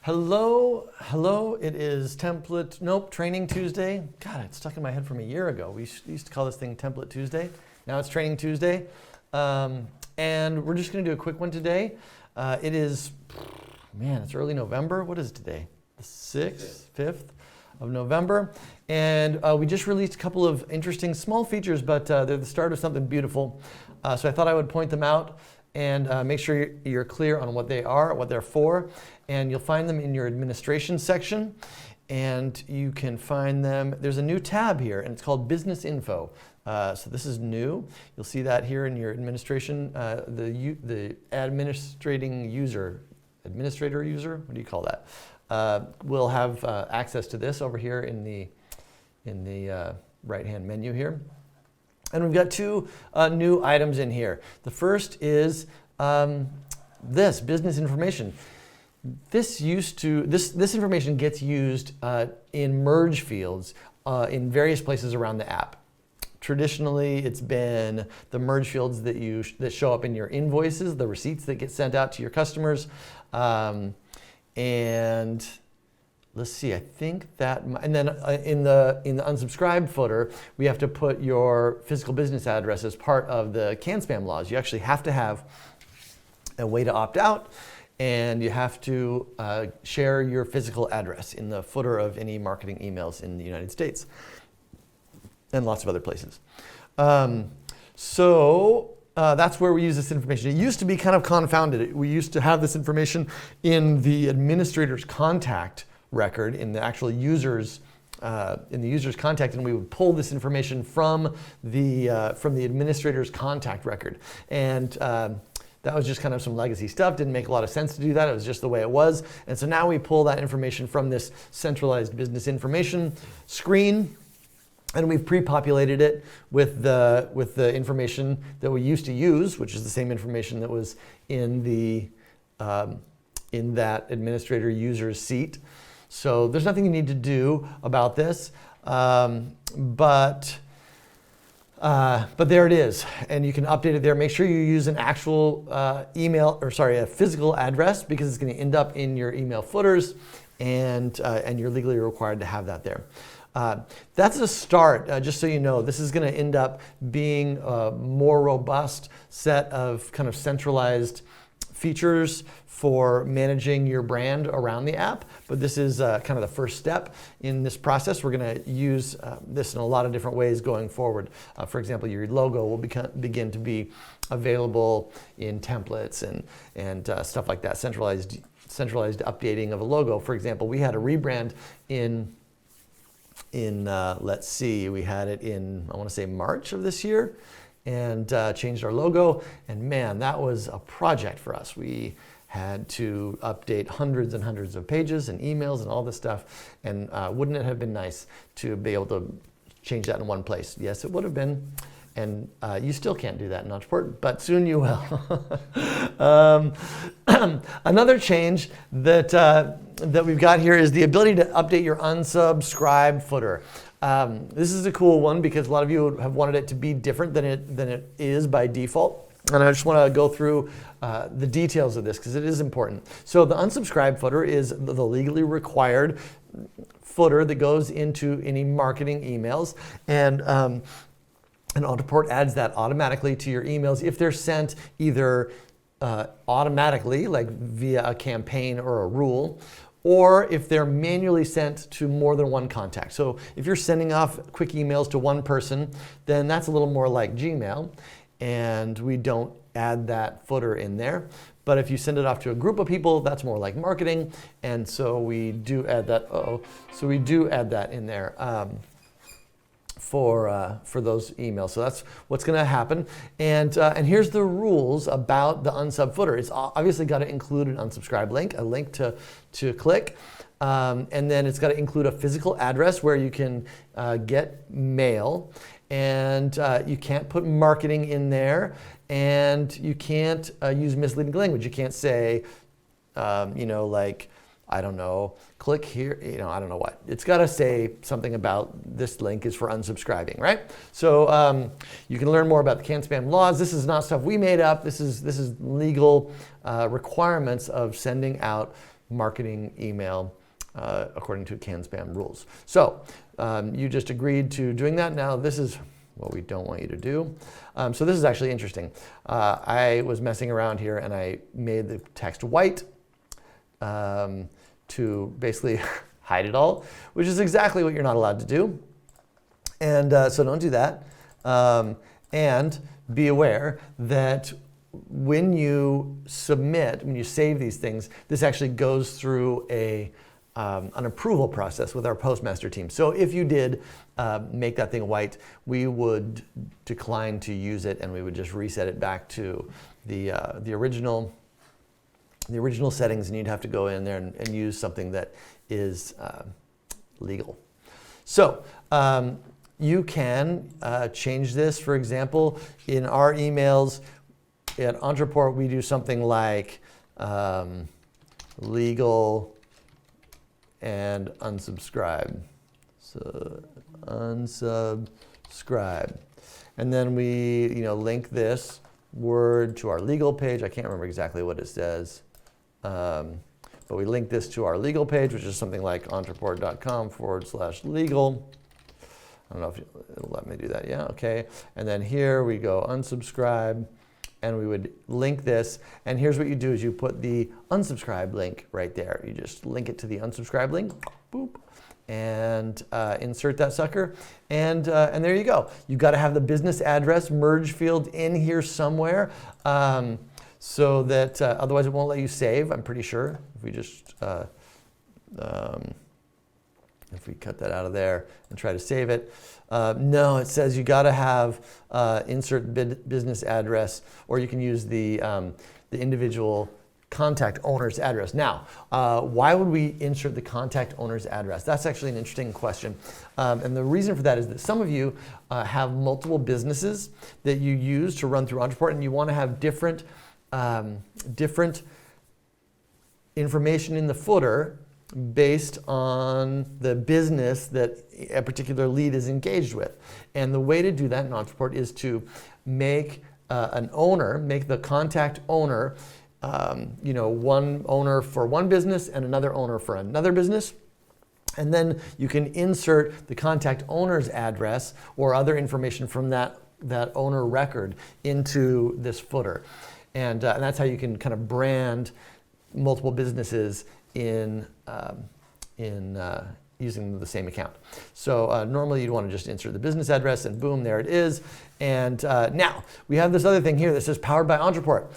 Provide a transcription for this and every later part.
Hello, it is Training Tuesday. God, it's stuck in my head from a year ago. We used to call this thing Template Tuesday. Now it's Training Tuesday. And we're just gonna do a quick one today. It's early November. What is it today? The 5th of November. And we just released a couple of interesting small features, but they're the start of something beautiful. So I thought I would point them out and make sure you're clear on what they are, what they're for. And you'll find them in your administration section. And you can find them, there's a new tab here, and it's called Business Info. So this is new. You'll see that here in your administration, the administrator user, what do you call that? Will have access to this over here in the right-hand menu here. And we've got two new items in here. The first is this business information. This information gets used in merge fields in various places around the app. Traditionally, it's been the merge fields that show up in your invoices, the receipts that get sent out to your customers, and let's see. I think that, and then in the unsubscribe footer, we have to put your physical business address as part of the CAN spam laws. You actually have to have a way to opt out, and you have to share your physical address in the footer of any marketing emails in the United States and lots of other places. That's where we use this information. It used to be kind of confounded. We used to have this information in the administrator's contact record, in the actual user's contact, and we would pull this information from the administrator's contact record. And that was just kind of some legacy stuff. Didn't make a lot of sense to do that. It was just the way it was. And so now we pull that information from this centralized business information screen, and we've pre-populated it with the information that we used to use, which is the same information that was in that administrator user's seat. So there's nothing you need to do about this, but there it is, and you can update it there. Make sure you use an actual a physical address, because it's going to end up in your email footers, and you're legally required to have that there. That's a start, just so you know. This is going to end up being a more robust set of kind of centralized features for managing your brand around the app, but this is kind of the first step in this process. We're going to use this in a lot of different ways going forward. For example, your logo will begin to be available in templates and stuff like that. Centralized updating of a logo. For example, we had a rebrand in let's see, we had it in, I want to say, March of this year, and changed our logo. And man, that was a project for us. We had to update hundreds and hundreds of pages and emails and all this stuff. And wouldn't it have been nice to be able to change that in one place? Yes, it would have been. And you still can't do that in Ontraport, but soon you will. Another change that we've got here is the ability to update your unsubscribe footer. This is a cool one because a lot of you have wanted it to be different than it is by default. And I just want to go through the details of this because it is important. So the unsubscribe footer is the legally required footer that goes into any marketing emails. And Ontraport adds that automatically to your emails if they're sent either automatically, like via a campaign or a rule, or if they're manually sent to more than one contact. So if you're sending off quick emails to one person, then that's a little more like Gmail, and we don't add that footer in there. But if you send it off to a group of people, that's more like marketing, and so we do add that. So we do add that in there. For those emails. So that's what's going to happen. And here's the rules about the unsub footer. It's obviously got to include an unsubscribe link, a link to click. And then it's got to include a physical address where you can get mail. And you can't put marketing in there. And you can't use misleading language. You can't say, like, I don't know, click here, I don't know what. It's got to say something about this link is for unsubscribing, right? So you can learn more about the CAN spam laws. This is not stuff we made up. This is legal requirements of sending out marketing email according to CAN-SPAM rules. So you just agreed to doing that. Now this is what we don't want you to do. So this is actually interesting. I was messing around here and I made the text white to basically hide it all, which is exactly what you're not allowed to do. And so don't do that. And be aware that when you submit, when you save these things, this actually goes through an approval process with our postmaster team. So if you did make that thing white, we would decline to use it and we would just reset it back to the original settings, and you'd have to go in there and use something that is legal. So you can change this. For example, in our emails at Ontraport, we do something like legal and unsubscribe. So unsubscribe. And then we link this word to our legal page. I can't remember exactly what it says. But we link this to our legal page, which is something like ontraport.com/legal. I don't know if it'll let me do that. Yeah, okay. And then here we go unsubscribe, and we would link this. And here's what you do is you put the unsubscribe link right there. You just link it to the unsubscribe link, boop, and insert that sucker. And there you go. You've got to have the business address merge field in here somewhere. So that otherwise it won't let you save, I'm pretty sure. If we just, if we cut that out of there and try to save it. No, it says you got to have insert business address, or you can use the individual contact owner's address. Now, why would we insert the contact owner's address? That's actually an interesting question. And the reason for that is that some of you have multiple businesses that you use to run through Ontraport, and you want to have different information in the footer based on the business that a particular lead is engaged with. And the way to do that in Ontraport is to make make the contact owner, one owner for one business and another owner for another business. And then you can insert the contact owner's address or other information from that owner record into this footer. And that's how you can kind of brand multiple businesses in using the same account. So normally you'd want to just insert the business address and boom, there it is. And now we have this other thing here that says powered by Ontraport.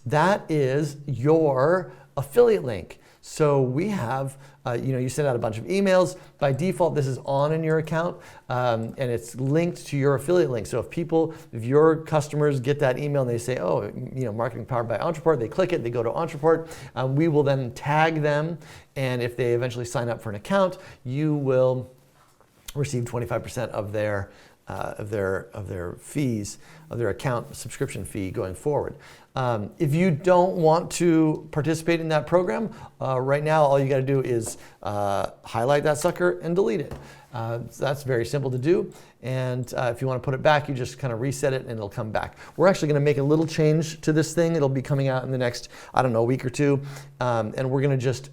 That is your affiliate link. So we have, you send out a bunch of emails. By default, this is on in your account, and it's linked to your affiliate link. So if your customers get that email and they say, oh, marketing powered by Ontraport, they click it, they go to Ontraport, we will then tag them, and if they eventually sign up for an account, you will receive 25% of their fees, of their account subscription fee going forward. If you don't want to participate in that program, right now all you got to do is highlight that sucker and delete it. So that's very simple to do. And if you want to put it back, you just kind of reset it and it'll come back. We're actually going to make a little change to this thing. It'll be coming out in the next, week or two. And we're going to just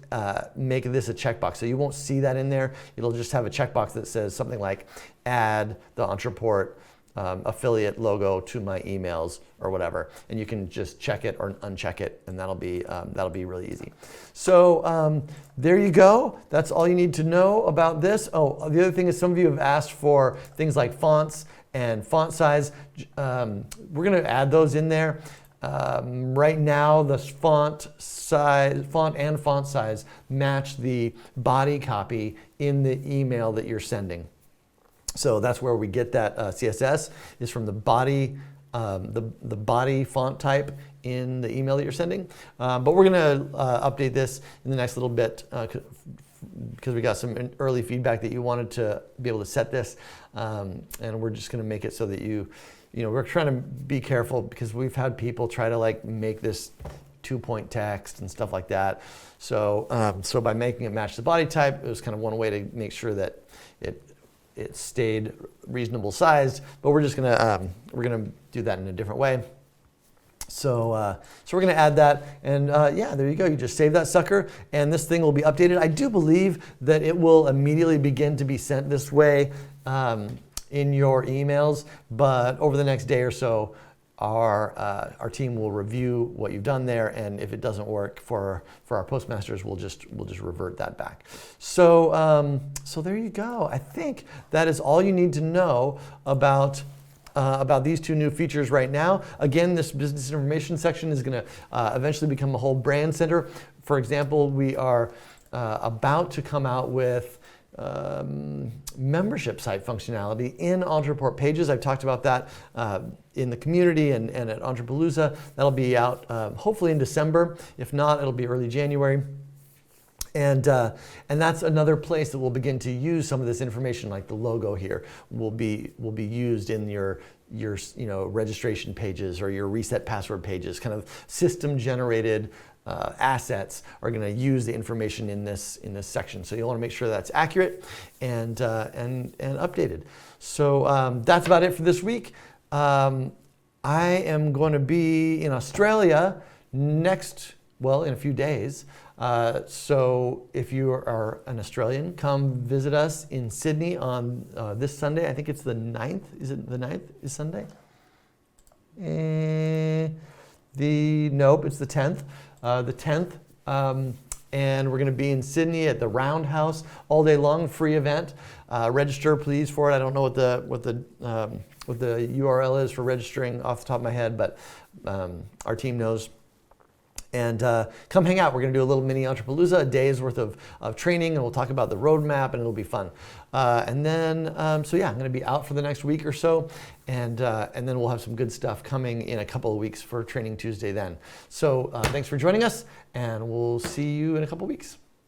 make this a checkbox. So you won't see that in there. It'll just have a checkbox that says something like add the Ontraport affiliate logo to my emails or whatever, and you can just check it or uncheck it, and that'll be really easy. So there you go. That's all you need to know about this. Oh, the other thing is some of you have asked for things like fonts and font size. We're going to add those in there. Right now, the font and font size match the body copy in the email that you're sending. So that's where we get that CSS is from the body font type in the email that you're sending. But we're going to update this in the next little bit because we got some early feedback that you wanted to be able to set this, and we're just going to make it so that we're trying to be careful because we've had people try to make this 2-point text and stuff like that. So by making it match the body type, it was kind of one way to make sure that it stayed reasonable sized, but we're just gonna do that in a different way. So we're going to add that, and yeah, there you go. You just save that sucker, and this thing will be updated. I do believe that it will immediately begin to be sent this way in your emails, but over the next day or so, our team will review what you've done there, and if it doesn't work for our postmasters, we'll just revert that back. So so there you go. I think that is all you need to know about these two new features right now. Again, this business information section is going to eventually become a whole brand center. For example, we are about to come out with membership site functionality in Ontraport pages. I've talked about that in the community and at Ontrapalooza. That'll be out hopefully in December. If not, it'll be early January. And that's another place that we'll begin to use some of this information, like the logo here will be used in your registration pages or your reset password pages. Kind of system generated assets are going to use the information in this section. So you'll want to make sure that's accurate and updated. So that's about it for this week. I am going to be in Australia in a few days. So if you are an Australian, come visit us in Sydney on this Sunday. I think it's the 9th. Is it the 9th is Sunday? Nope, it's the 10th. The 10th. And we're going to be in Sydney at the Roundhouse all day long, free event. Register, please, for it. I don't know what the URL is for registering off the top of my head, but our team knows. And come hang out. We're going to do a little mini Ontrapalooza, a day's worth of training, and we'll talk about the roadmap, and it'll be fun. And then, so yeah, I'm going to be out for the next week or so, and then we'll have some good stuff coming in a couple of weeks for Training Tuesday then. So thanks for joining us, and we'll see you in a couple of weeks.